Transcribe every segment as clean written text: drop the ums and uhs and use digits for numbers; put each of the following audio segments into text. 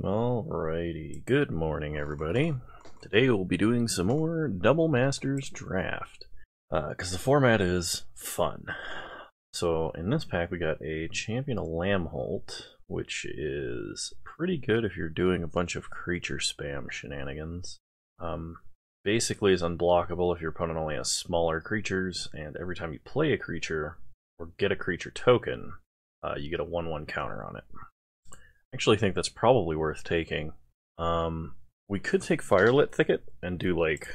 Alrighty, good morning everybody. Today we'll be doing some more Double Masters Draft, because the format is fun. So in this pack we got a Champion of Lamholt, which is pretty good if you're doing a bunch of creature spam shenanigans. Basically is unblockable if your opponent only has smaller creatures, and every time you play a creature or get a creature token, you get a 1/1 counter on it. I actually think that's probably worth taking. We could take Firelit Thicket and do like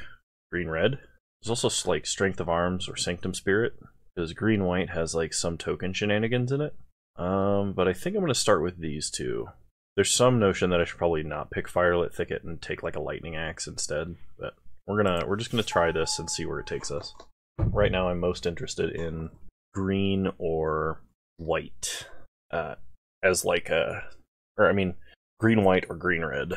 green-red. There's also like Strength of Arms or Sanctum Spirit, because green-white has like some token shenanigans in it. But I think I'm going to start with these two. There's some notion that I should probably not pick Firelit Thicket and take like a Lightning Axe instead, but we're just gonna try this and see where it takes us. Right now I'm most interested in green or white as like a, or I mean green-white or green-red.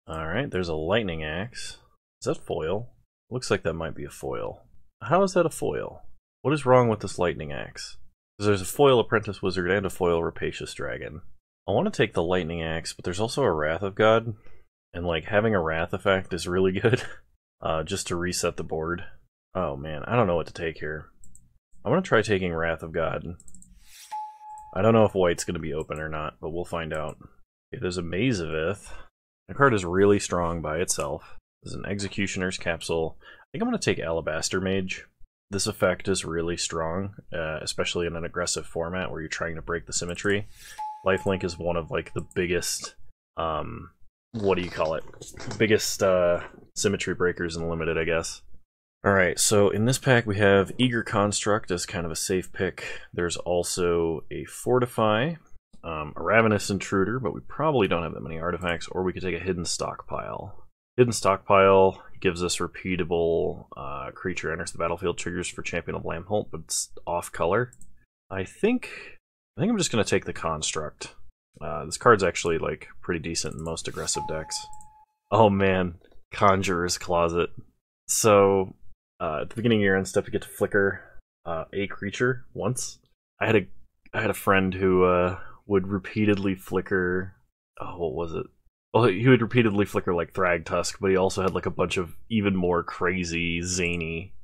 Alright, there's a Lightning Axe. Is that foil? Looks like that might be a foil. How is that a foil? What is wrong with this Lightning Axe? Because there's a foil Apprentice Wizard and a foil Rapacious Dragon. I want to take the Lightning Axe, but there's also a Wrath of God, and like having a Wrath effect is really good, just to reset the board. Oh man, I don't know what to take here. I'm going to try taking Wrath of God. I don't know if white's going to be open or not, but we'll find out. Okay, there's a Maze of Ith. The card is really strong by itself. There's an Executioner's Capsule. I think I'm going to take Alabaster Mage. This effect is really strong, especially in an aggressive format where you're trying to break the symmetry. Lifelink is one of like the biggest, what do you call it? Biggest symmetry breakers in Limited, I guess. Alright, so in this pack we have Eager Construct as kind of a safe pick. There's also a Fortify, a Ravenous Intruder, but we probably don't have that many artifacts, or we could take a Hidden Stockpile. Hidden Stockpile gives us repeatable creature enters the battlefield triggers for Champion of Lamholt, but it's off color. I think I'm just going to take the Construct. This card's actually like pretty decent in most aggressive decks. Oh man, Conjurer's Closet. So at the beginning of your end step, you get to flicker a creature once. I had a friend who would repeatedly flicker. Oh, what was it? Well, he would repeatedly flicker like Thragtusk, but he also had like a bunch of even more crazy, zany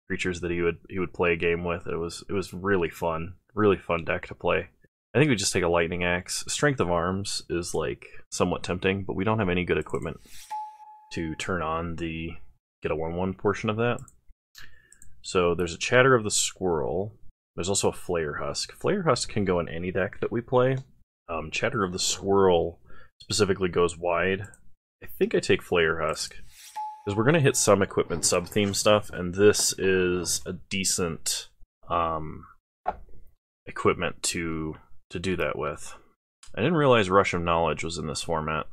creatures that he would play a game with. It was really fun deck to play. I think we just take a Lightning Axe. Strength of Arms is like somewhat tempting, but we don't have any good equipment to turn on the get a 1/1 portion of that. So there's a Chatter of the Squirrel. There's also a Flayer Husk. Flayer Husk can go in any deck that we play. Chatter of the Squirrel specifically goes wide. I think I take Flayer Husk, because we're going to hit some equipment sub-theme stuff, and this is a decent equipment to do that with. I didn't realize Rush of Knowledge was in this format.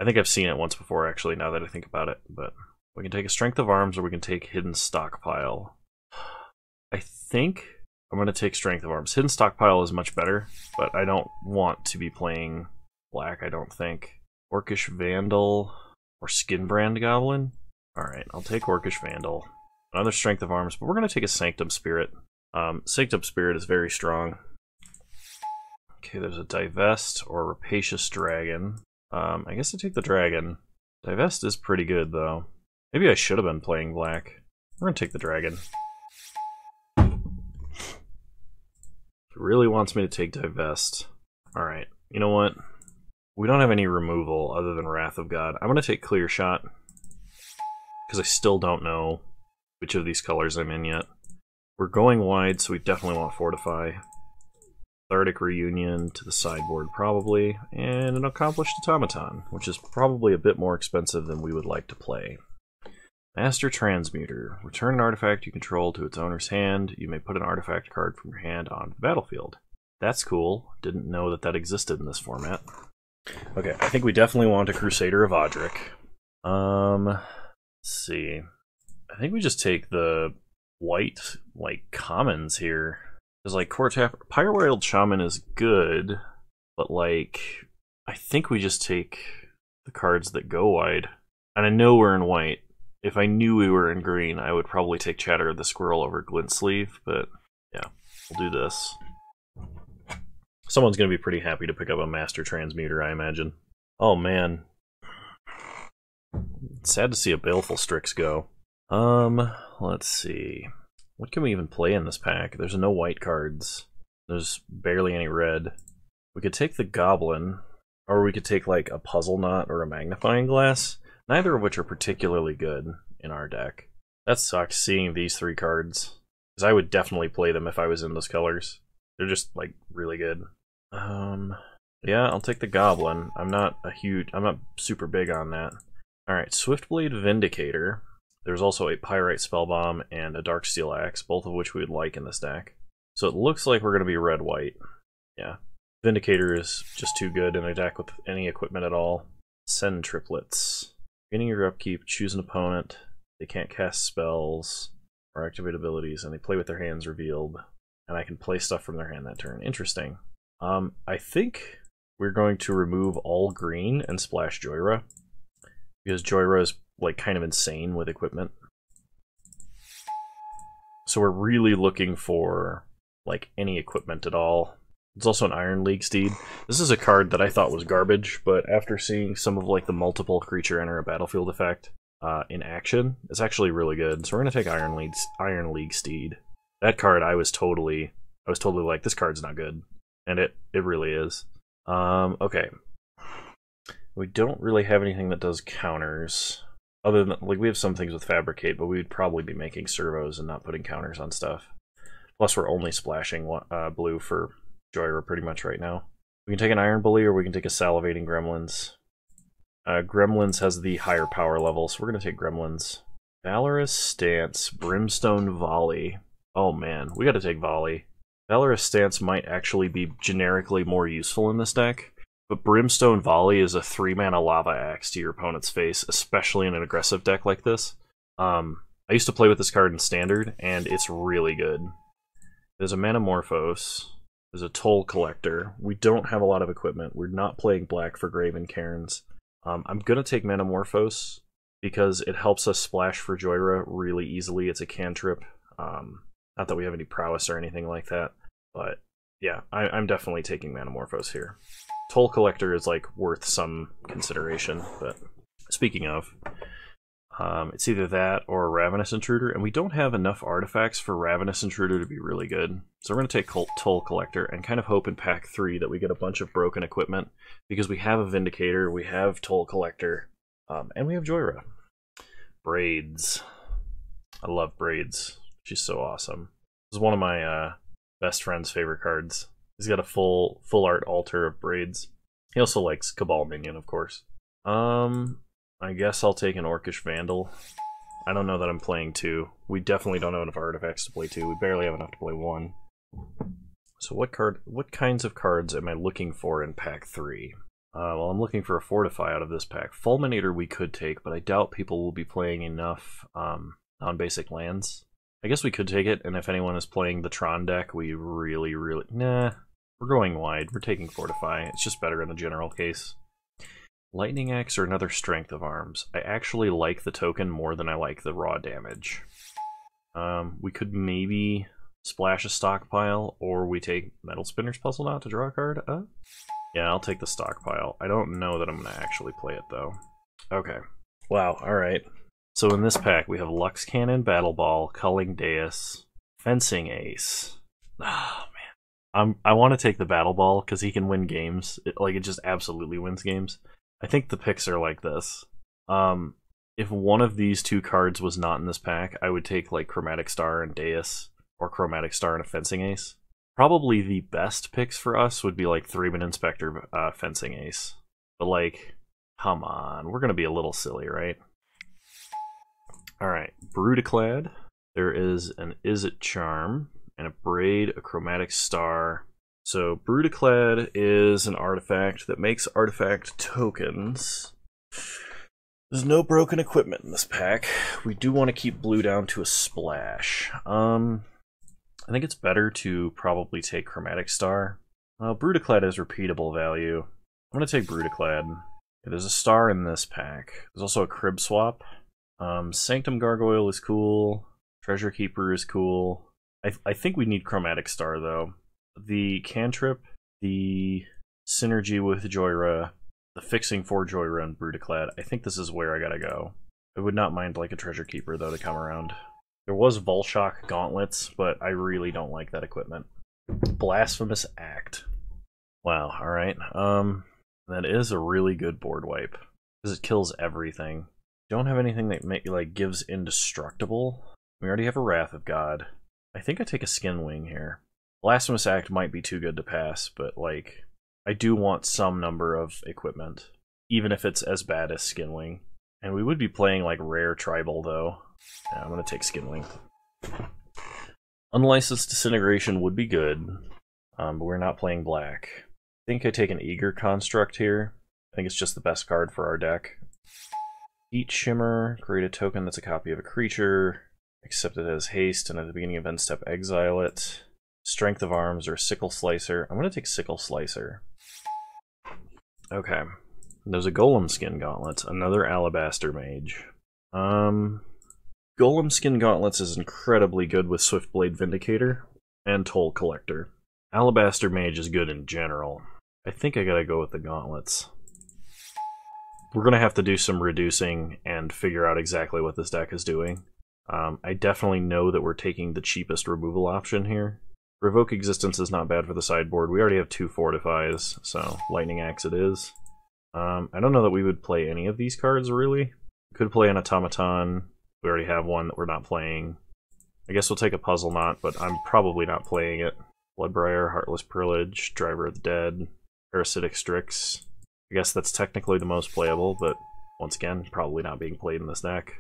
I think I've seen it once before, actually, now that I think about it. But we can take a Strength of Arms, or we can take Hidden Stockpile. I think I'm going to take Strength of Arms. Hidden Stockpile is much better, but I don't want to be playing black, I don't think. Orcish Vandal or Skinbrand Goblin? Alright, I'll take Orcish Vandal. Another Strength of Arms, but we're going to take a Sanctum Spirit. Sanctum Spirit is very strong. Okay, there's a Divest or Rapacious Dragon. I guess I take the Dragon. Divest is pretty good, though. Maybe I should have been playing black. We're going to take the Dragon. He really wants me to take Divest. Alright, you know what? We don't have any removal other than Wrath of God. I'm going to take Clear Shot, because I still don't know which of these colors I'm in yet. We're going wide, so we definitely want Fortify. Cathartic Reunion to the sideboard, probably, and an Accomplished Automaton, which is probably a bit more expensive than we would like to play. Master Transmuter. Return an artifact you control to its owner's hand. You may put an artifact card from your hand onto the battlefield. That's cool. Didn't know that that existed in this format. Okay, I think we definitely want a Crusader of Odric. Let's see. I think we just take the white, like, commons here. Because, like, Pyrewild Shaman is good, but, like, I think we just take the cards that go wide. And I know we're in white. If I knew we were in green, I would probably take Chatter of the Squirrel over Glint Sleeve, but yeah, we'll do this. Someone's going to be pretty happy to pick up a Master Transmuter, I imagine. Oh man. It's sad to see a Baleful Strix go. Let's see. What can we even play in this pack? There's no white cards. There's barely any red. We could take the Goblin, or we could take like a Puzzle Knot or a Magnifying Glass, neither of which are particularly good in our deck. That sucks seeing these 3 cards, because I would definitely play them if I was in those colors. They're just like really good. Yeah, I'll take the Goblin. I'm not super big on that. Alright, Swiftblade Vindicator. There's also a Pyrite Spellbomb and a Darksteel Axe, both of which we would like in this deck. So it looks like we're going to be red-white. Yeah. Vindicator is just too good in a deck with any equipment at all. Send Triplets. Beginning your upkeep, choose an opponent. They can't cast spells or activate abilities, and they play with their hands revealed. And I can play stuff from their hand that turn. Interesting. I think we're going to remove all green and splash Joyra, because Joyra is like kind of insane with equipment. So we're really looking for like any equipment at all. It's also an Iron League Steed. This is a card that I thought was garbage, but after seeing some of like the multiple creature enter a battlefield effect in action, it's actually really good. So we're gonna take Iron League Steed. That card I was totally like, this card's not good. And it really is. Okay. We don't really have anything that does counters. Other than, like, we have some things with Fabricate, but we would probably be making servos and not putting counters on stuff. Plus, we're only splashing blue for Joyra pretty much right now. We can take an Iron Bully, or we can take a Salivating Gremlins. Gremlins has the higher power level, so we're going to take Gremlins. Valorous Stance, Brimstone Volley. Oh man, we got to take Volley. Valorous Stance might actually be generically more useful in this deck, but Brimstone Volley is a 3-mana Lava Axe to your opponent's face, especially in an aggressive deck like this. I used to play with this card in Standard, and it's really good. There's a Manamorphose. There's a Toll Collector. We don't have a lot of equipment. We're not playing black for Graven Cairns. I'm going to take Manamorphose because it helps us splash for Joyra really easily. It's a cantrip. Not that we have any prowess or anything like that, but yeah, I'm definitely taking Manamorphose here. Toll Collector is like worth some consideration, but speaking of, it's either that or Ravenous Intruder, and we don't have enough artifacts for Ravenous Intruder to be really good. So we're going to take Toll Collector and kind of hope in pack 3 that we get a bunch of broken equipment, because we have a Vindicator, we have Toll Collector, and we have Joyra. Braids. I love Braids. She's so awesome. This is one of my best friend's favorite cards. He's got a full art altar of Braids. He also likes Cabal Minion, of course. I guess I'll take an Orcish Vandal. I don't know that I'm playing 2. We definitely don't have enough artifacts to play 2. We barely have enough to play 1. So what kinds of cards am I looking for in pack 3? Well, I'm looking for a Fortify out of this pack. Fulminator we could take, but I doubt people will be playing enough non-basic lands. I guess we could take it, and if anyone is playing the Tron deck, we really... Nah, we're going wide. We're taking Fortify. It's just better in the general case. Lightning Axe or another Strength of Arms. I actually like the token more than I like the raw damage. We could maybe splash a Stockpile, or we take Metal Spinner's Puzzle Knot to draw a card. Yeah, I'll take the Stockpile. I don't know that I'm going to actually play it, though. Okay. Wow, alright. So in this pack, we have Lux Cannon, Battle Ball, Culling Deus, Fencing Ace. Oh, man. I want to take the Battle Ball because he can win games. It just absolutely wins games. I think the picks are like this. If one of these 2 cards was not in this pack, I would take like Chromatic Star and Deus, or Chromatic Star and a Fencing Ace. Probably the best picks for us would be like Threeman Inspector, Fencing Ace. But like, come on, we're going to be a little silly, right? Alright, Brutaclad. There is an Izzet Charm, and a Braid, a Chromatic Star. So Brutaclad is an artifact that makes artifact tokens. There's no broken equipment in this pack. We do want to keep blue down to a splash. I think it's better to probably take Chromatic Star. Brutaclad has repeatable value. I'm going to take Brutaclad. There's a star in this pack. There's also a Crib Swap. Sanctum Gargoyle is cool. Treasure Keeper is cool. I think we need Chromatic Star, though. The cantrip the synergy with Joyra, the fixing for Joyra and Brutaclad. I think this is where I gotta go. I would not mind like a Treasure Keeper though to come around. There was Volshock Gauntlets, but I really don't like that equipment. Blasphemous Act. Wow, alright. That is a really good board wipe. Because it kills everything. Don't have anything that gives indestructible. We already have a Wrath of God. I think I take a Skin Wing here. Blasphemous Act might be too good to pass, but like, I do want some number of equipment, even if it's as bad as Skin Wing. And we would be playing like rare tribal though. Yeah, I'm gonna take Skin Wing. Unlicensed Disintegration would be good, but we're not playing black. I think I take an Eager Construct here. I think it's just the best card for our deck. Eat Shimmer, create a token that's a copy of a creature, accept it as haste, and at the beginning of end step exile it. Strength of Arms or Sickle Slicer. I'm going to take Sickle Slicer. Okay. There's a Golem Skin Gauntlets, another Alabaster Mage. Golem Skin Gauntlets is incredibly good with Swiftblade Vindicator and Toll Collector. Alabaster Mage is good in general. I think I gotta go with the Gauntlets. We're gonna have to do some reducing and figure out exactly what this deck is doing. I definitely know that we're taking the cheapest removal option here. Revoke Existence is not bad for the sideboard. We already have 2 Fortifies, so Lightning Axe it is. I don't know that we would play any of these cards, really. We could play an Automaton. We already have one that we're not playing. I guess we'll take a Puzzle Knot, but I'm probably not playing it. Bloodbriar, Heartless Pillage, Driver of the Dead, Parasitic Strix. I guess that's technically the most playable, but once again, probably not being played in this deck.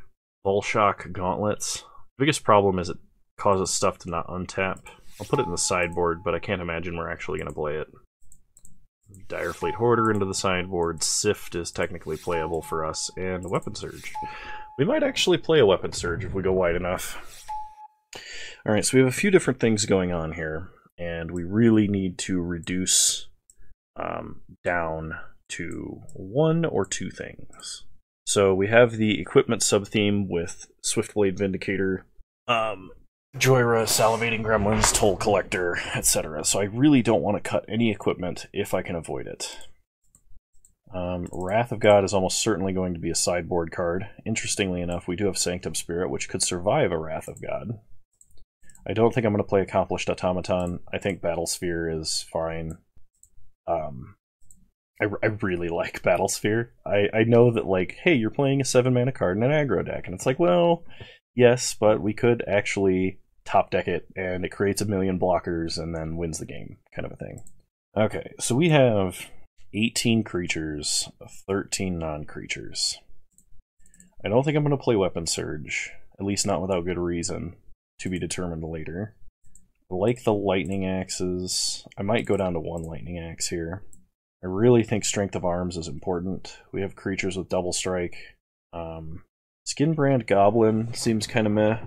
Volshock Gauntlets. The biggest problem is it causes stuff to not untap. I'll put it in the sideboard, but I can't imagine we're actually going to play it. Direfleet Hoarder into the sideboard. Sift is technically playable for us, and Weapon Surge. We might actually play a Weapon Surge if we go wide enough. Alright, so we have a few different things going on here, and we really need to reduce down to 1 or 2 things. So we have the equipment sub-theme with Swiftblade Vindicator, Joyra, Salivating Gremlins, Toll Collector, etc. So I really don't want to cut any equipment if I can avoid it. Wrath of God is almost certainly going to be a sideboard card. Interestingly enough, we do have Sanctum Spirit, which could survive a Wrath of God. I don't think I'm going to play Accomplished Automaton. I think Battlesphere is fine. I really like Battlesphere. I know that, like, hey, you're playing a 7-mana card in an aggro deck, and it's like, well, yes, but we could actually top deck it, and it creates a million blockers and then wins the game, kind of a thing. Okay, so we have 18 creatures, 13 non-creatures. I don't think I'm going to play Weapon Surge, at least not without good reason, to be determined later. I like the Lightning Axes. I might go down to 1 Lightning Axe here. I really think Strength of Arms is important. We have creatures with Double Strike. Skinbrand Goblin seems kind of meh,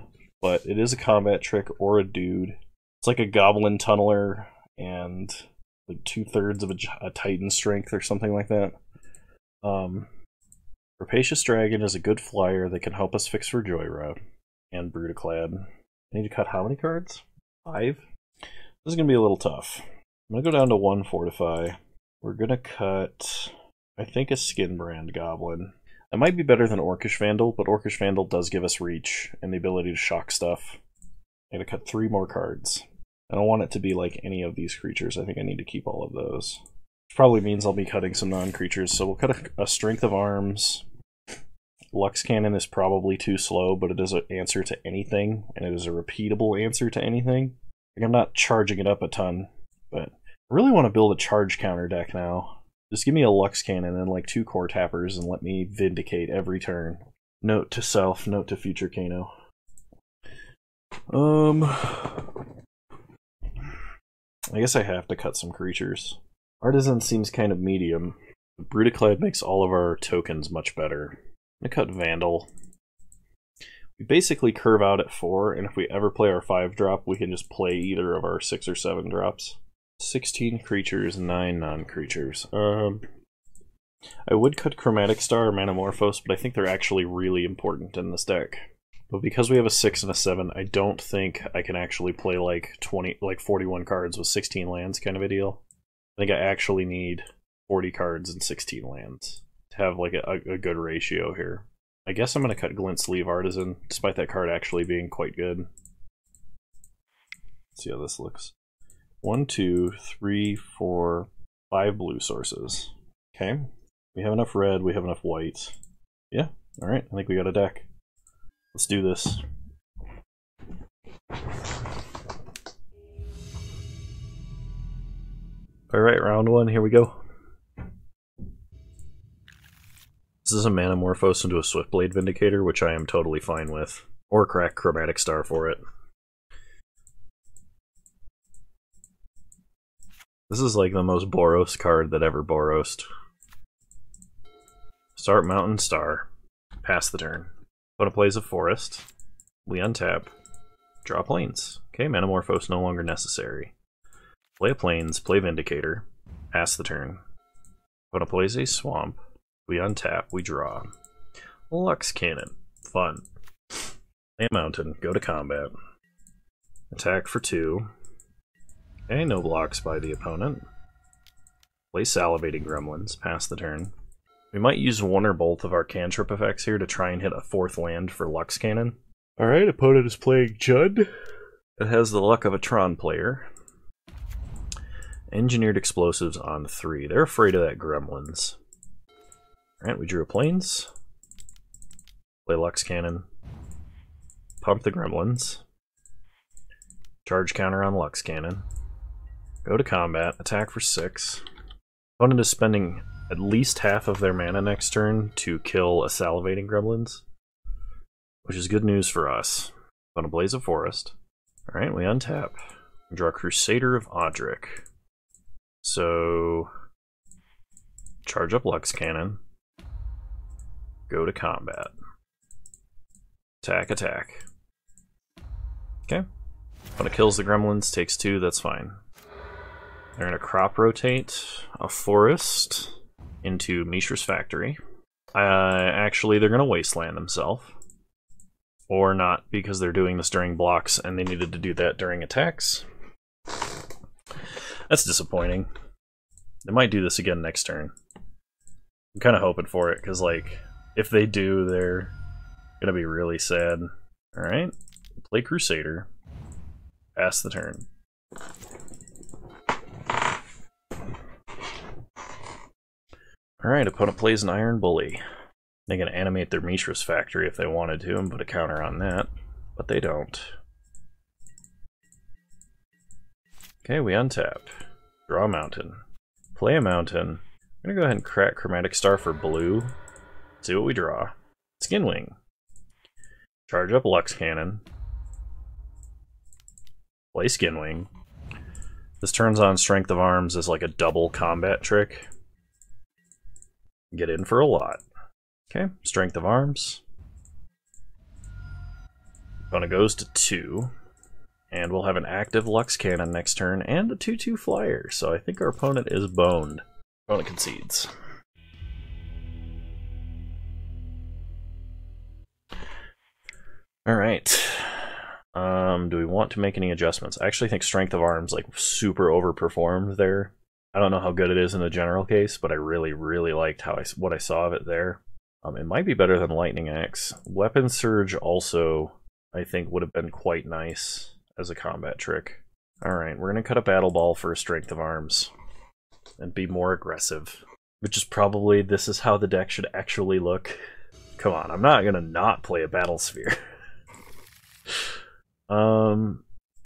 but it is a combat trick or a dude. It's like a Goblin Tunneler and like 2/3 of a Titan Strength or something like that. Rapacious Dragon is a good flyer that can help us fix for Joyra and Brutaclad. I need to cut how many cards? 5? This is going to be a little tough. I'm going to go down to 1 Fortify. We're going to cut, I think, a Skinbrand Goblin. That might be better than Orcish Vandal, but Orcish Vandal does give us reach and the ability to shock stuff. I gotta cut 3 more cards. I don't want it to be like any of these creatures. I think I need to keep all of those. Which probably means I'll be cutting some non-creatures, so we'll cut a Strength of Arms. Lux Cannon is probably too slow, but it is an answer to anything, and it is a repeatable answer to anything. Like, I'm not charging it up a ton, but I really want to build a charge counter deck now. Just give me a Lux Cannon and like 2 Core Tappers and let me Vindicate every turn. Note to self, note to future Kano. I guess I have to cut some creatures. Artisan seems kind of medium. Brutaclad makes all of our tokens much better. I'm gonna cut Vandal. We basically curve out at 4, and if we ever play our 5-drop, we can just play either of our 6 or 7 drops. 16 creatures, 9 non-creatures. I would cut Chromatic Star or Manamorphose, but I think they're actually really important in this deck. But because we have a 6 and a 7, I don't think I can actually play like 41 cards with 16 lands kind of a deal. I think I actually need 40 cards and 16 lands to have like a good ratio here. I guess I'm going to cut Glint Sleeve Artisan, despite that card actually being quite good. Let's see how this looks. 1, 2, 3, 4, 5 blue sources. Okay. We have enough red, we have enough white. Yeah, alright, I think we got a deck. Let's do this. Alright, round 1, here we go. This is a Manamorphose into a Swiftblade Vindicator, which I am totally fine with. Or crack Chromatic Star for it. This is like the most Boros card that ever Borosed. Start Mountain Star. Pass the turn. Opponent plays a Forest. We untap. Draw Plains. Okay, Manamorphose no longer necessary. Play a Plains, play Vindicator. Pass the turn. Opponent plays a Swamp. We untap, we draw. Lux Cannon. Fun. Play a Mountain, go to combat. Attack for 2. Okay, no blocks by the opponent. Play Salivating Gremlins, pass the turn. We might use one or both of our cantrip effects here to try and hit a 4th land for Lux Cannon. Alright, opponent is playing Judd. It has the luck of a Tron player. Engineered Explosives on 3. They're afraid of that Gremlins. Alright, we drew a Plains. Play Lux Cannon. Pump the Gremlins. Charge counter on Lux Cannon. Go to combat, attack for 6. Opponent is spending at least half of their mana next turn to kill a Salivating Gremlins, which is good news for us. Opponent plays a Forest. Alright, we untap. We draw Crusader of Odric. So, charge up Lux Cannon. Go to combat. Attack, attack. Okay. Opponent kills the Gremlins, takes 2, that's fine. They're going to crop rotate a Forest into Mishra's Factory. Actually, they're going to Wasteland themselves. Or not, because they're doing this during blocks and they needed to do that during attacks. That's disappointing. They might do this again next turn. I'm kind of hoping for it, because, like, if they do, they're going to be really sad. Alright, play Crusader. Pass the turn. Alright, opponent plays an Iron Bully. They can animate their Mishra's Factory if they wanted to and put a counter on that, but they don't. Okay, we untap. Draw a Mountain. Play a Mountain. I'm gonna go ahead and crack Chromatic Star for blue. See what we draw. Skinwing. Charge up Lux Cannon. Play Skinwing. This turns on Strength of Arms as like a double combat trick. Get in for a lot. Okay, Strength of Arms. Opponent goes to 2. And we'll have an active Lux Cannon next turn and a 2/2 flyer. So I think our opponent is boned. Opponent concedes. Alright. Do we want to make any adjustments? I actually think Strength of Arms like super overperformed there. I don't know how good it is in the general case, but I really, really liked what I saw of it there. It might be better than Lightning Axe. Weapon Surge also, I think, would have been quite nice as a combat trick. Alright, we're going to cut a Battle Ball for a Strength of Arms. And be more aggressive. Which is probably, this is how the deck should actually look. Come on, I'm not going to not play a Battle Sphere.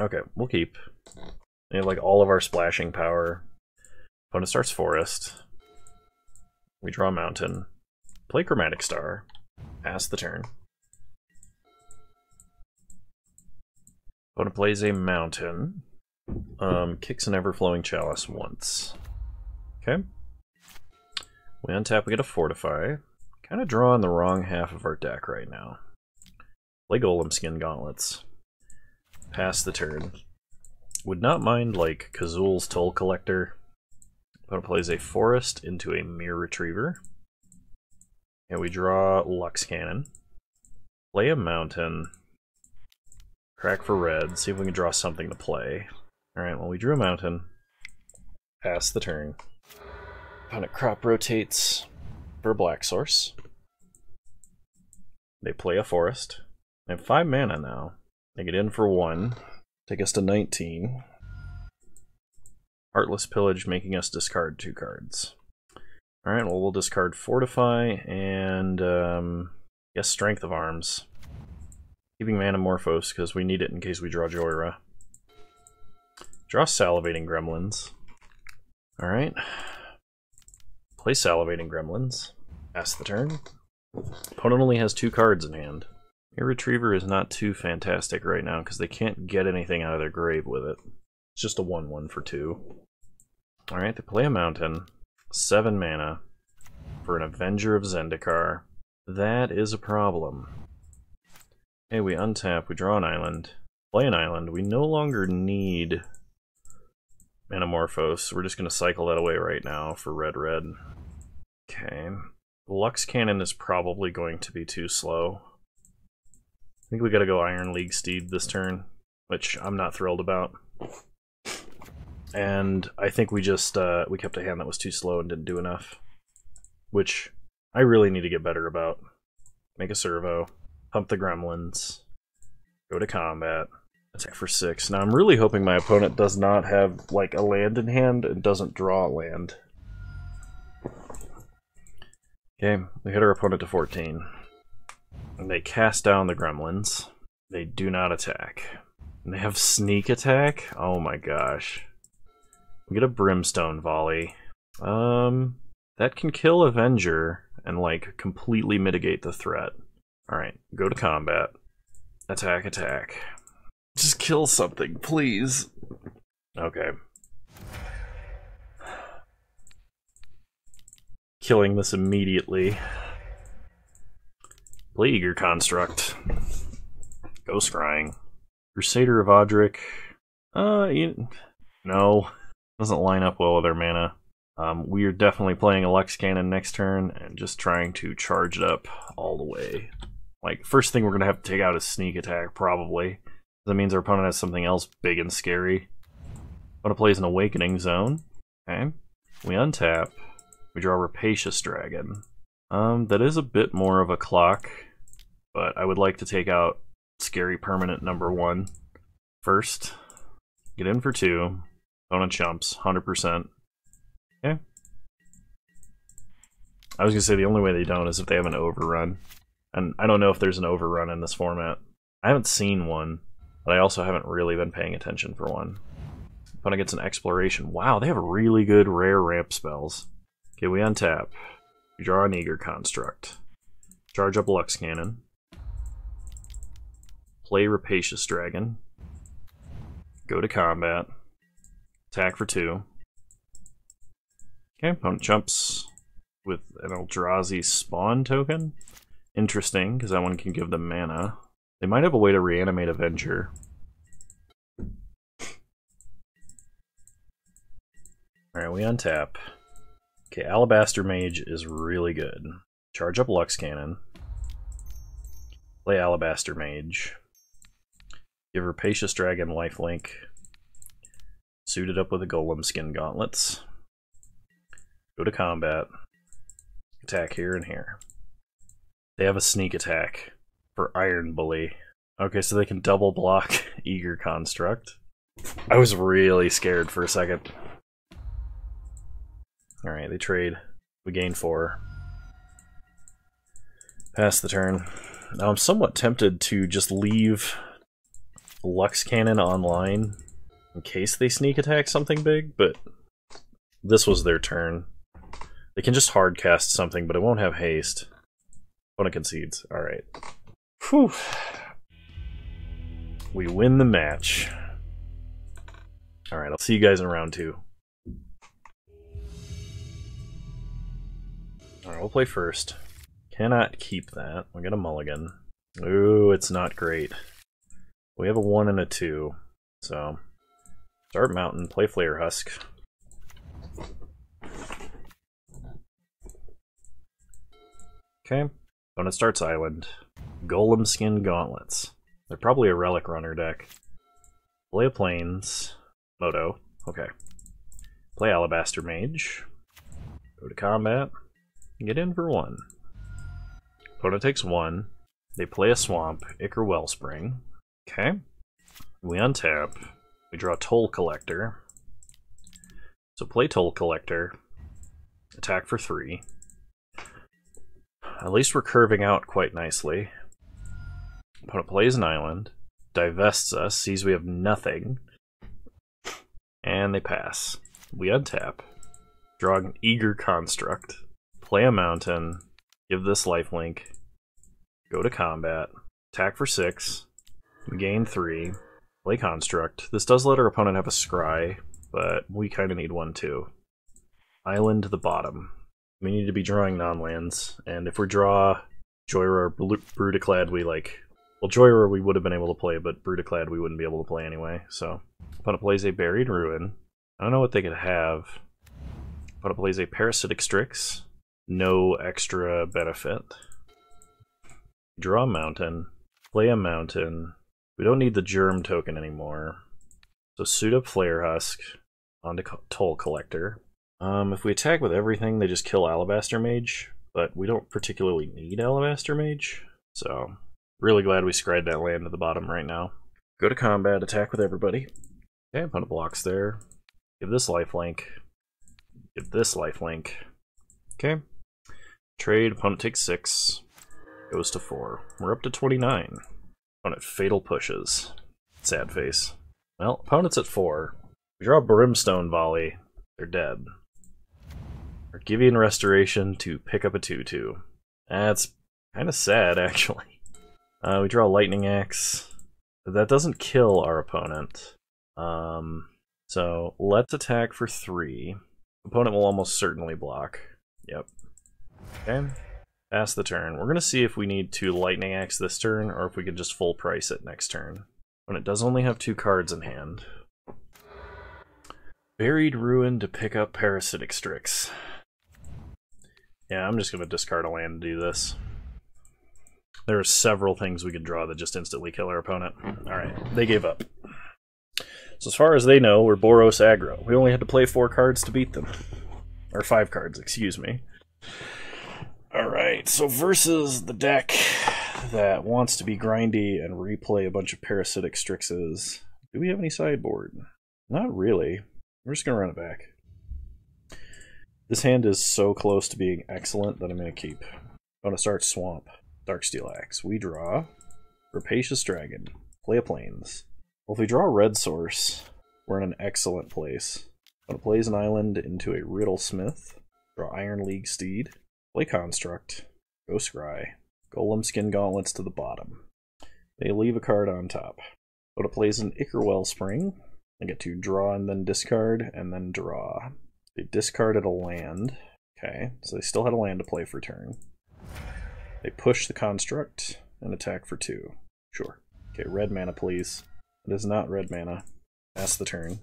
Okay, we'll keep. We have like all of our splashing power. Opponent starts Forest. We draw a Mountain. Play Chromatic Star. Pass the turn. Opponent plays a Mountain. Kicks an Everflowing Chalice once. Okay. We untap, we get a Fortify. Kind of drawing the wrong half of our deck right now. Play Golem Skin Gauntlets. Pass the turn. Would not mind, like, Kazul's Toll Collector. Opponent plays a Forest into a Mirror Retriever. And we draw Lux Cannon. Play a Mountain. Crack for red. See if we can draw something to play. Alright, well, we drew a Mountain. Pass the turn. Opponent crop rotates for a black source. They play a forest. They have 5 mana now. They get in for 1. Take us to 19. Heartless Pillage, making us discard 2 cards. Alright, well, we'll discard Fortify and, yes, Strength of Arms. Keeping Manamorphose, because we need it in case we draw Joyra. Draw Salivating Gremlins. Alright. Play Salivating Gremlins. Pass the turn. Opponent only has 2 cards in hand. Your Retriever is not too fantastic right now, because they can't get anything out of their grave with it. It's just a 1/1 for 2. Alright, they play a Mountain. 7 mana for an Avenger of Zendikar. That is a problem. Hey, we untap, we draw an island, play an island. We no longer need Manamorphose. We're just going to cycle that away right now for red. Okay. Lux Cannon is probably going to be too slow. I think we got to go Iron League Steed this turn, which I'm not thrilled about. And I think we just we kept a hand that was too slow and didn't do enough, which I really need to get better about. Make a servo, pump the gremlins, go to combat, attack for 6. Now I'm really hoping my opponent does not have like a land in hand and doesn't draw a land. Okay, we hit our opponent to 14. And they cast down the gremlins. They do not attack. And they have sneak attack? Oh my gosh. We get a Brimstone Volley. That can kill Avenger and like completely mitigate the threat. Alright, go to combat. Attack. Just kill something, please. Okay. Killing this immediately. Play Eager Construct. Go Scrying. Crusader of Odric. No. Doesn't line up well with our mana. We are definitely playing a Lux Cannon next turn and just trying to charge it up all the way. Like, first thing we're going to have to take out is Sneak Attack, probably. That means our opponent has something else big and scary. Opponent plays an Awakening Zone. Okay. We untap. We draw Rapacious Dragon. That is a bit more of a clock, but I would like to take out Scary Permanent number 1 first. Get in for 2. Opponent chumps, 100%. Okay. I was going to say the only way they don't is if they have an overrun. And I don't know if there's an overrun in this format. I haven't seen one, but I also haven't really been paying attention for one. Opponent gets an Exploration. Wow, they have really good rare ramp spells. Okay, we untap. We draw an Eager Construct. Charge up Lux Cannon. Play Rapacious Dragon. Go to combat. Attack for 2. Okay, opponent jumps with an Eldrazi Spawn token. Interesting, because that one can give them mana. They might have a way to reanimate Avenger. Alright, we untap. Okay, Alabaster Mage is really good. Charge up Lux Cannon. Play Alabaster Mage. Give Rapacious Dragon lifelink. Suit it up with a Golem Skin Gauntlets. Go to combat. Attack here and here. They have a sneak attack for Iron Bully. Okay, so they can double block Eager Construct. I was really scared for a second. Alright, they trade. We gain 4. Pass the turn. Now I'm somewhat tempted to just leave Lux Cannon online in case they sneak attack something big, but this was their turn. They can just hard cast something, but it won't have haste. Opponent concedes. Alright. Whew. We win the match. Alright, I'll see you guys in round 2. Alright, we'll play first. Cannot keep that. We'll get a mulligan. Ooh, it's not great. We have a 1 and a 2. So, start Mountain, play Flare Husk. Okay. Opponent starts Island. Golem Skin Gauntlets. They're probably a Relic Runner deck. Play a Plains. Moto. Okay. Play Alabaster Mage. Go to combat. Get in for 1. Opponent takes 1. They play a Swamp, Ichor Wellspring. Okay. We untap. We draw Toll Collector. So play Toll Collector. Attack for 3. At least we're curving out quite nicely. Opponent plays an island. Divests us. Sees we have nothing. And they pass. We untap. Draw an Eager Construct. Play a mountain. Give this lifelink. Go to combat. Attack for 6. We gain 3. Play Construct. This does let our opponent have a scry, but we kind of need one too. Island to the bottom. We need to be drawing non-lands, and if we draw Joyra or Brutaclad, we like... Well, Joyra we would have been able to play, but Brutaclad we wouldn't be able to play anyway, so... Opponent plays a Buried Ruin. I don't know what they could have. Opponent plays a Parasitic Strix. No extra benefit. Draw a mountain. Play a mountain. We don't need the Germ token anymore. So suit up Flare Husk onto Toll Collector. If we attack with everything, they just kill Alabaster Mage, but we don't particularly need Alabaster Mage, so really glad we scried that land to the bottom right now. Go to combat, attack with everybody. Okay, opponent blocks there. Give this lifelink. Give this lifelink. Okay. Trade, opponent takes 6. Goes to 4. We're up to 29. Opponent fatal pushes. Sad face. Well, opponent's at 4. We draw a Brimstone Volley. They're dead. Argivian Restoration to pick up a 2/2. That's kind of sad, actually. We draw Lightning Axe. That doesn't kill our opponent. So let's attack for 3. Opponent will almost certainly block. Yep. Okay. Pass the turn. We're going to see if we need to Lightning Axe this turn, or if we can just full price it next turn. Opponent does only have 2 cards in hand. Buried Ruin to pick up Parasitic Strix. Yeah, I'm just going to discard a land to do this. There are several things we could draw that just instantly kill our opponent. Alright, they gave up. So as far as they know, we're Boros aggro. We only had to play 4 cards to beat them. Or 5 cards, excuse me. Alright, so versus the deck that wants to be grindy and replay a bunch of Parasitic Strixes, do we have any sideboard? Not really. We're just going to run it back. This hand is so close to being excellent that I'm going to keep. I'm going to start Swamp. Darksteel Axe. We draw Rapacious Dragon. Play a Plains. Well, if we draw a red source, we're in an excellent place. I'm going to place an island into a Riddlesmith. Draw Iron League Steed. Play Construct. Go Scry. Golem Skin Gauntlets to the bottom. They leave a card on top. Go to plays an Ichor Wellspring. I get to draw and then discard, and then draw. They discarded a land. Okay, so they still had a land to play for turn. They push the Construct and attack for 2. Sure. Okay, red mana, please. It is not red mana. Pass the turn.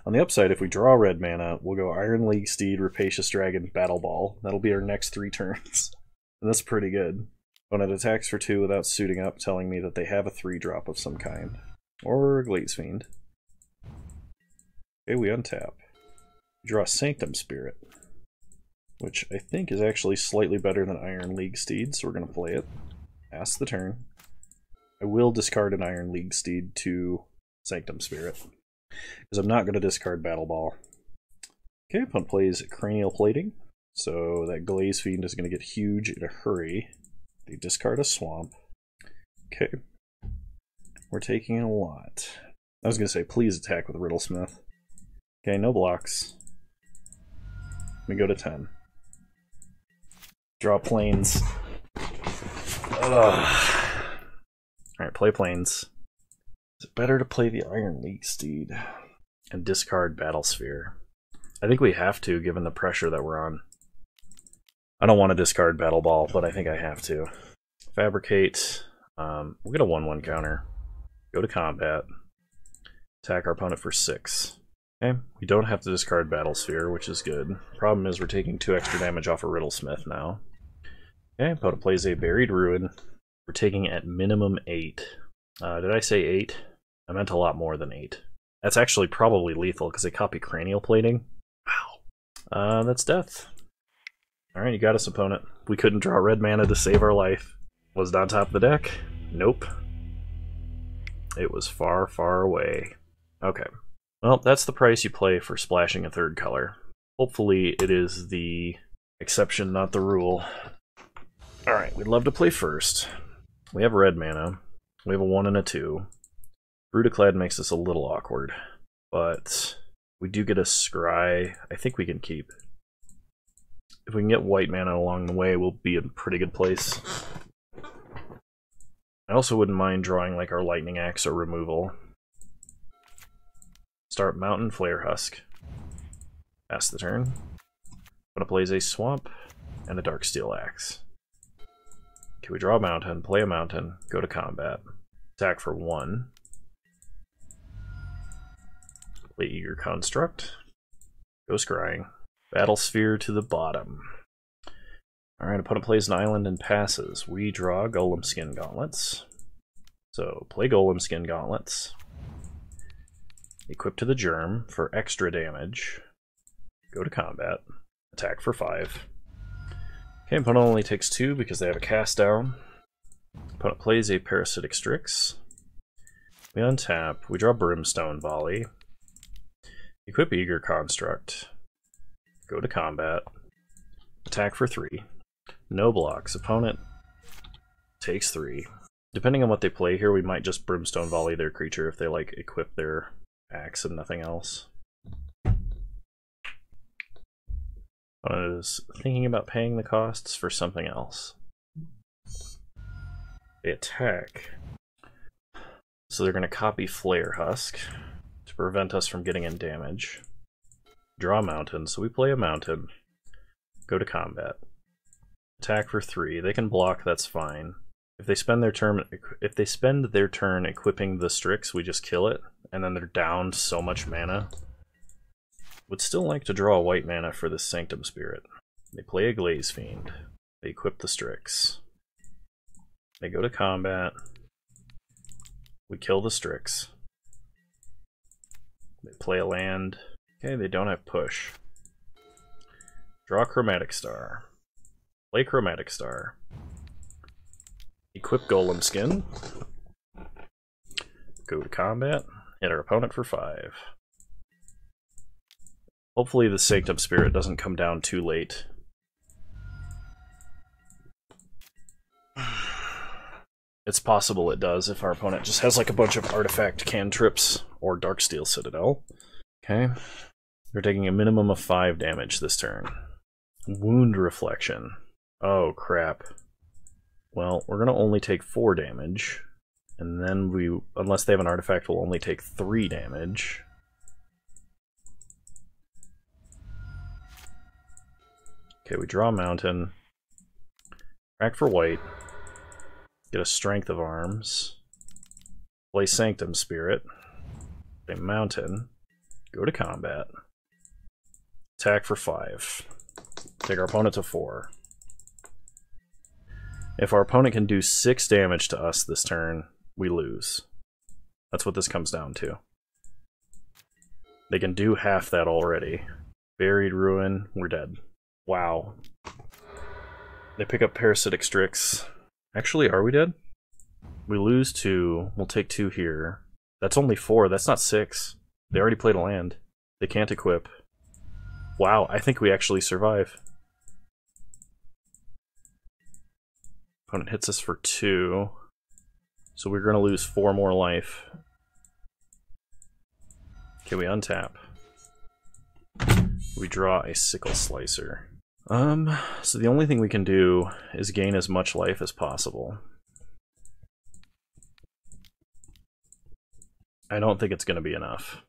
On the upside, if we draw red mana, we'll go Iron League Steed, Rapacious Dragon, Battle Ball. That'll be our next 3 turns. And that's pretty good. When it attacks for 2 without suiting up, telling me that they have a 3-drop of some kind. Or Glaze Fiend. Okay, we untap. Draw Sanctum Spirit, which I think is actually slightly better than Iron League Steed, so we're going to play it. Pass the turn. I will discard an Iron League Steed to Sanctum Spirit, because I'm not going to discard Battle Ball. Okay, opponent plays Cranial Plating, so that Glaze Fiend is going to get huge in a hurry. They discard a Swamp. Okay. We're taking a lot. I was going to say, please attack with Riddlesmith. Okay, no blocks. We go to 10. Draw Plains. Alright, play Plains. Is it better to play the Iron League Steed and discard Battlesphere? I think we have to, given the pressure that we're on. I don't want to discard Battle Ball, but I think I have to. Fabricate. We'll get a 1/1 counter. Go to combat. Attack our opponent for 6. Okay, we don't have to discard Battlesphere, which is good. Problem is we're taking 2 extra damage off of Riddlesmith now. Okay, opponent plays a Buried Ruin. We're taking at minimum 8. Did I say 8? I meant a lot more than 8. That's actually probably lethal because they copy Cranial Plating. Wow, That's death. Alright, you got us, opponent. We couldn't draw red mana to save our life. Was it on top of the deck? Nope. It was far, far away. Okay. Well, that's the price you play for splashing a third color. Hopefully it is the exception, not the rule. Alright, we'd love to play first. We have red mana. We have a 1 and a 2. Brutaclad makes this a little awkward, but we do get a scry. I think we can keep. If we can get white mana along the way, we'll be in a pretty good place. I also wouldn't mind drawing like our Lightning Axe or removal. Start Mountain Flare Husk. Pass the turn. Gonna plays a Swamp and a Darksteel Axe. Okay, we draw a mountain, play a mountain, go to combat. Attack for 1. Play Eager Construct. Go scrying. Battle Sphere to the bottom. Alright, opponent plays an island and passes. We draw Golem Skin Gauntlets. So, play Golem Skin Gauntlets. Equip to the Germ for extra damage. Go to combat. Attack for 5. Okay, opponent only takes 2 because they have a cast down. Opponent plays a Parasitic Strix. We untap. We draw Brimstone Volley. Equip Eager Construct. Go to combat. Attack for 3. No blocks. Opponent takes 3. Depending on what they play here, we might just Brimstone Volley their creature if they like equip their axe and nothing else. Opponent is thinking about paying the costs for something else. They attack. So they're going to copy Flare Husk to prevent us from getting in damage. Draw a mountain, so we play a mountain. Go to combat. Attack for 3. They can block, that's fine. If they spend their turn equipping the Strix, we just kill it, and then they're down so much mana. Would still like to draw a white mana for this Sanctum Spirit. They play a Glaze Fiend. They equip the Strix. They go to combat. We kill the Strix. They play a land. Okay, they don't have push. Draw Chromatic Star. Play Chromatic Star. Equip Golem Skin. Go to combat. Hit our opponent for 5. Hopefully the Sanctum Spirit doesn't come down too late. It's possible it does if our opponent just has like a bunch of artifact cantrips or Darksteel Citadel. Okay. They're taking a minimum of 5 damage this turn. Wound Reflection. Oh crap. Well, we're gonna only take 4 damage. And then we, unless they have an artifact, we'll only take 3 damage. Okay, we draw a mountain. Crack for white. Get a Strength of Arms. Play Sanctum Spirit. Play mountain. Go to combat. Attack for 5. Take our opponent to 4. If our opponent can do 6 damage to us this turn, we lose. That's what this comes down to. They can do half that already. Buried Ruin, we're dead. Wow. They pick up Parasitic Strix. Actually, are we dead? We lose 2. We'll take 2 here. That's only 4. That's not 6. They already played a land. They can't equip. Wow, I think we actually survive. Opponent hits us for 2. So we're going to lose 4 more life. Okay, we untap. We draw a Sickle Slicer. So the only thing we can do is gain as much life as possible. I don't think it's going to be enough.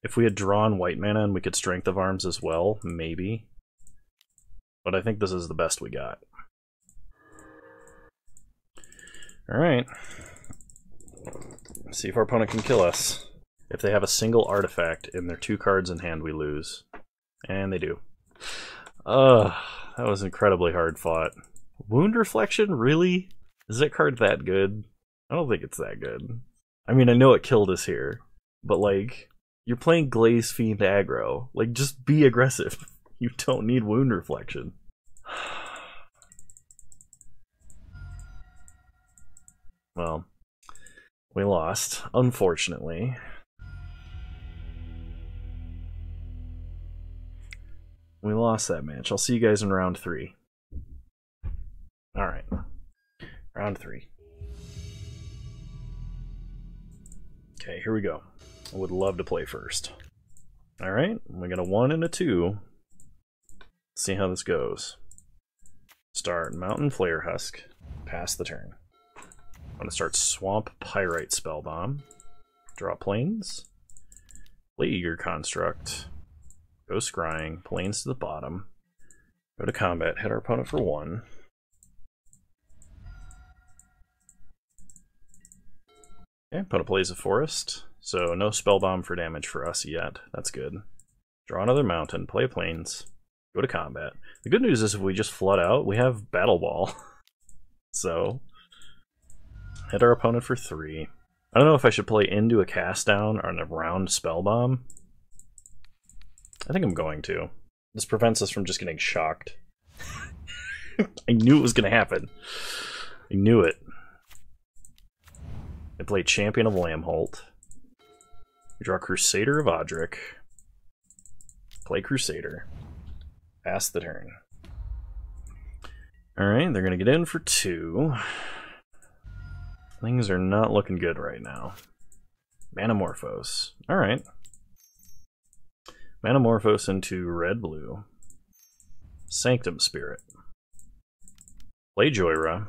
If we had drawn white mana and we could Strength of Arms as well, maybe. But I think this is the best we got. Alright. See if our opponent can kill us. If they have a single artifact in their 2 cards in hand, we lose. And they do. That was incredibly hard fought. Wound Reflection? Really? Is that card that good? I don't think it's that good. I mean, I know it killed us here, but like, you're playing Glaze Fiend aggro. Like, just be aggressive. You don't need wound reflection. Well, we lost, unfortunately. We lost that match. I'll see you guys in round 3. Alright. Round 3. Okay, here we go. I would love to play first. Alright, we got a 1 and a 2. Let's see how this goes. Start Mountain Flare Husk. Pass the turn. I'm going to start Swamp Pyrite Spellbomb. Draw Plains. Play Eager Construct. Go Scrying. Plains to the bottom. Go to combat. Hit our opponent for 1. Okay, opponent plays a Forest. So no Spellbomb for damage for us yet. That's good. Draw another Mountain. Play Plains. Go to combat. The good news is if we just flood out, we have Battle Ball. So hit our opponent for 3. I don't know if I should play into a cast down or a round Spellbomb. I think I'm going to. This prevents us from just getting shocked. I knew it was going to happen. I knew it. I play Champion of Lamholt. We draw Crusader of Odric. Play Crusader. Pass the turn. Alright, they're going to get in for 2. Things are not looking good right now. Manamorphose. Alright. Manamorphose into red-blue. Sanctum Spirit. Play Joyra.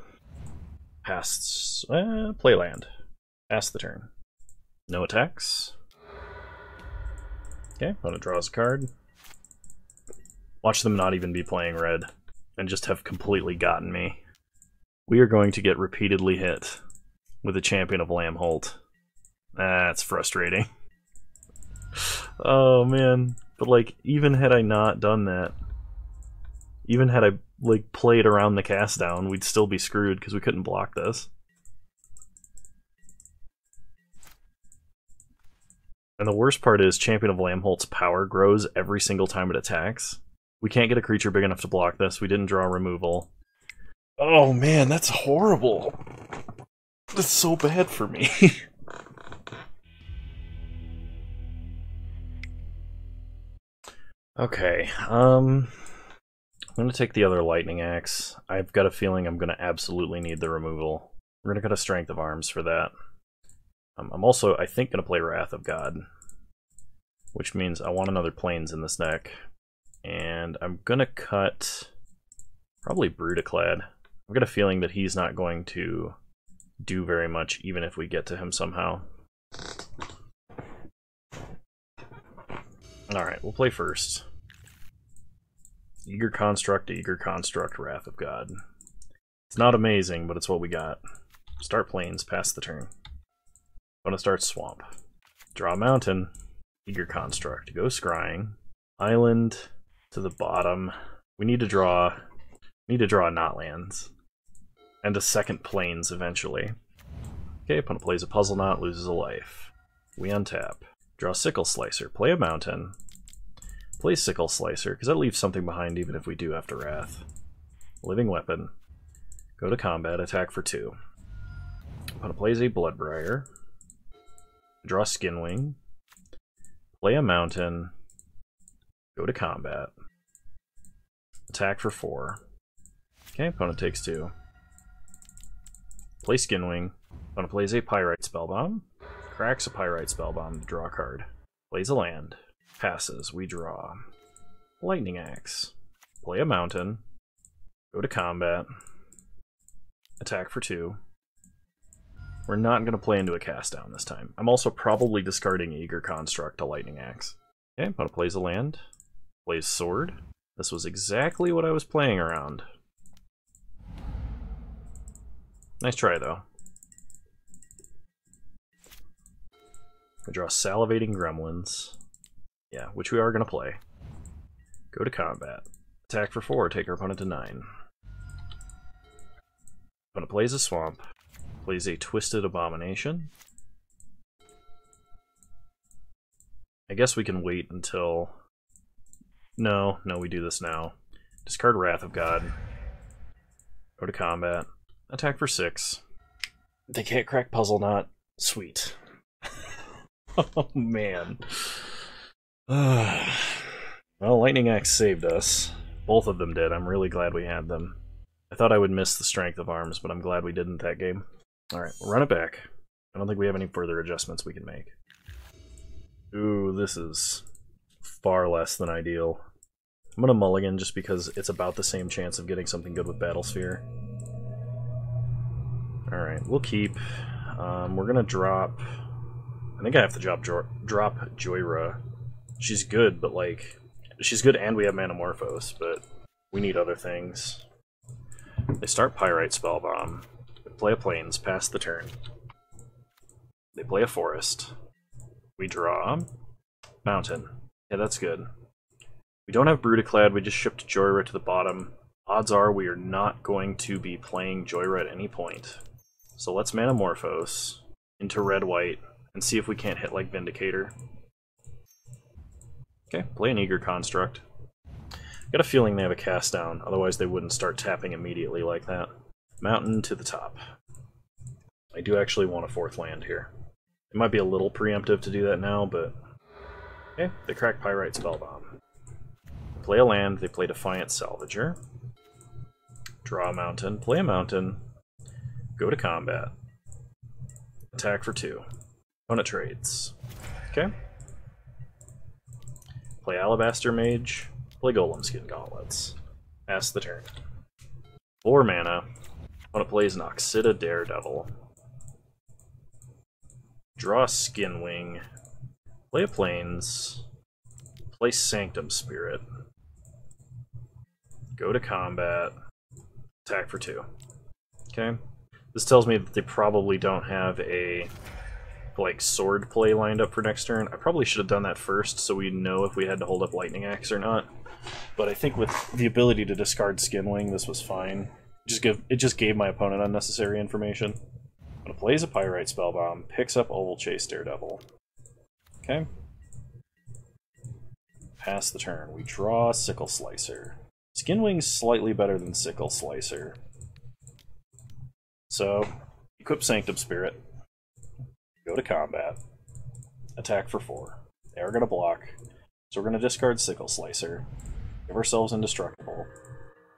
Pass. Play land. Pass the turn. No attacks. Okay, opponent draws a card. Watch them not even be playing red and just have completely gotten me. We are going to get repeatedly hit with a Champion of Lamholt. That's frustrating. Oh man, but like even had I not done that, even had I like played around the cast down, we'd still be screwed because we couldn't block this. And the worst part is Champion of Lamholt's power grows every single time it attacks. We can't get a creature big enough to block this. We didn't draw removal. Oh man, that's horrible. That's so bad for me. Okay, I'm going to take the other Lightning Axe. I've got a feeling I'm going to absolutely need the removal. We're going to cut a Strength of Arms for that. I'm also, I think, going to play Wrath of God, which means I want another Plains in this deck. And I'm going to cut probably Brutaclad. I've got a feeling that he's not going to do very much, even if we get to him somehow. Alright, we'll play first. Eager Construct, Wrath of God. It's not amazing, but it's what we got. Start Plains, pass the turn. I'm gonna start Swamp. Draw Mountain, Eager Construct, go Scrying. Island to the bottom. We need to draw not lands. And a second Plains eventually. Okay, opponent plays a Puzzle Knot, loses a life. We untap. Draw Sickle Slicer, play a Mountain. Play Sickle Slicer, because that leaves something behind even if we do have to Wrath. Living Weapon. Go to combat, attack for 2. Opponent plays a Bloodbriar. Draw Skinwing. Play a Mountain. Go to combat. Attack for 4. Okay, opponent takes 2. Play Skinwing. Opponent plays a Pyrite Spellbomb. Cracks a Pyrite Spellbomb to draw a card. Plays a land. Passes. We draw. Lightning Axe. Play a Mountain. Go to combat. Attack for 2. We're not going to play into a cast down this time. I'm also probably discarding Eager Construct to Lightning Axe. Okay, opponent plays a land. Plays Sword. This was exactly what I was playing around. Nice try, though. I draw Salivating Gremlins. Yeah, which we are going to play. Go to combat. Attack for 4, take our opponent to 9. Opponent plays a Swamp. Plays a Twisted Abomination. I guess we can wait until No, we do this now. Discard Wrath of God. Go to combat. Attack for 6. They can't crack Puzzle Knot. Sweet. Oh, man. Well, Lightning Axe saved us. Both of them did. I'm really glad we had them. I thought I would miss the Strength of Arms, but I'm glad we didn't that game. Alright, we'll run it back. I don't think we have any further adjustments we can make. Ooh, this is far less than ideal. I'm gonna mulligan just because it's about the same chance of getting something good with Battlesphere. Alright, we'll keep. We're gonna drop... I think I have to drop Joyra. She's good, but like... She's good and we have Manamorphose, but we need other things. They start Pyrite Spellbomb. They play a Plains, pass the turn. They play a Forest. We draw... Mountain. Yeah, that's good. We don't have Brutaclad, we just shipped Joyra to the bottom. Odds are we are not going to be playing Joyra at any point. So let's Manamorphose into red-white and see if we can't hit like Vindicator. Okay, play an Eager Construct. Got a feeling they have a cast down, otherwise they wouldn't start tapping immediately like that. Mountain to the top. I do actually want a 4th land here. It might be a little preemptive to do that now, but... Okay, they crack Pyrite Spellbomb. Play a land, they play Defiant Salvager. Draw a mountain, play a mountain. Go to combat. Attack for 2. Opponent trades. Okay. Play Alabaster Mage. Play Golem Skin Gauntlets. Pass the turn. 4 mana. Opponent plays Noxida Daredevil. Draw Skinwing. Play a Plains. Play Sanctum Spirit. Go to combat. Attack for 2. Okay. This tells me that they probably don't have a like sword play lined up for next turn. I probably should have done that first so we know if we had to hold up Lightning Axe or not. But I think with the ability to discard Skinwing, this was fine. It just gave my opponent unnecessary information. I'm gonna plays a Pyrite Spellbomb, picks up Oval Chase Daredevil. Okay. Pass the turn. We draw Sickle Slicer. Skinwing's slightly better than Sickle Slicer. So, equip Sanctum Spirit. Go to combat. Attack for 4. They are going to block. So we're going to discard Sickle Slicer. Give ourselves Indestructible.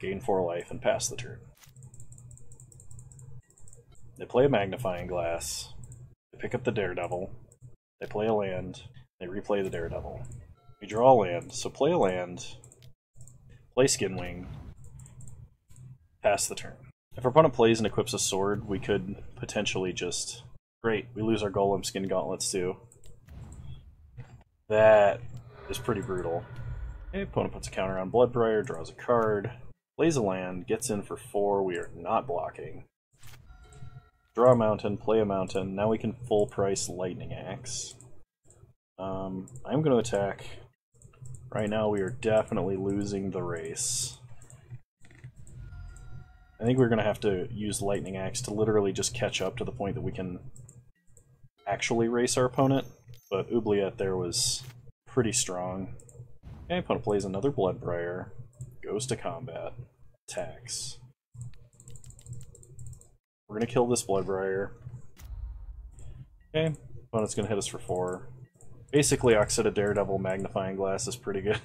Gain 4 life and pass the turn. They play a Magnifying Glass. They pick up the Daredevil. They play a land. They replay the Daredevil. We draw a land, so play a land. Play Skinwing. Pass the turn. If our opponent plays and equips a sword, we could potentially just... Great, we lose our Golem Skin Gauntlets too. That is pretty brutal. Okay, opponent puts a counter on Bloodbriar, draws a card, plays a land, gets in for 4, we are not blocking. Draw a mountain, play a mountain, now we can full price Lightning Axe. I'm going to attack. Right now we are definitely losing the race. I think we're going to have to use Lightning Axe to literally just catch up to the point that we can actually race our opponent, but Oubliette there was pretty strong. Okay, opponent plays another Bloodbriar, goes to combat, attacks. We're going to kill this Bloodbriar. Okay, opponent's going to hit us for 4. Basically, Noxida Daredevil Magnifying Glass is pretty good.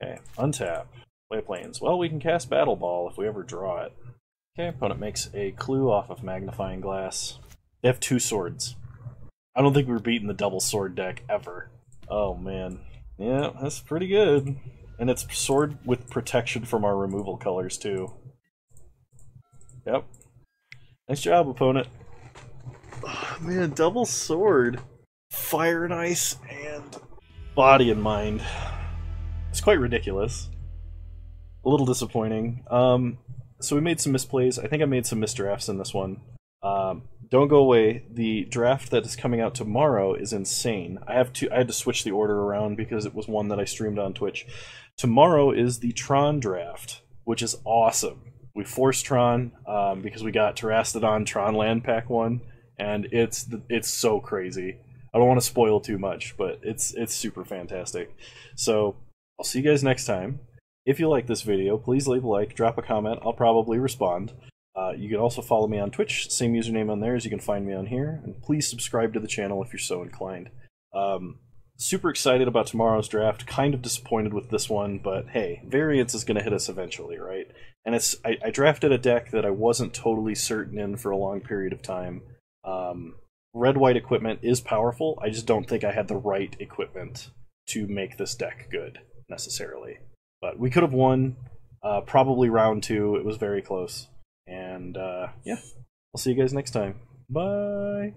Okay, untap. Play Plains. Well, we can cast Battle Ball if we ever draw it. Okay, opponent makes a clue off of Magnifying Glass. They have 2 swords. I don't think we're beating the double sword deck ever. Oh man. Yeah, that's pretty good. And it's sword with protection from our removal colors too. Yep. Nice job, opponent. Oh, man, double sword. Fire and Ice and Body and Mind. It's quite ridiculous. A little disappointing. So we made some misplays. I think I made some misdrafts in this one. Don't go away. The draft that is coming out tomorrow is insane. I had to switch the order around because it was one that I streamed on Twitch. Tomorrow is the Tron draft, which is awesome. We forced Tron because we got Terastodon Tron Land Pack 1, and it's so crazy. I don't want to spoil too much, but it's super fantastic. So I'll see you guys next time. If you like this video, please leave a like, drop a comment. I'll probably respond. You can also follow me on Twitch, same username on there as you can find me on here. And please subscribe to the channel if you're so inclined. Super excited about tomorrow's draft. Kind of disappointed with this one, but hey, variance is going to hit us eventually, right? And I drafted a deck that I wasn't totally certain in for a long period of time. Red-white equipment is powerful. I just don't think I had the right equipment to make this deck good, necessarily. But we could have won, probably round 2. It was very close. And yeah, I'll see you guys next time. Bye!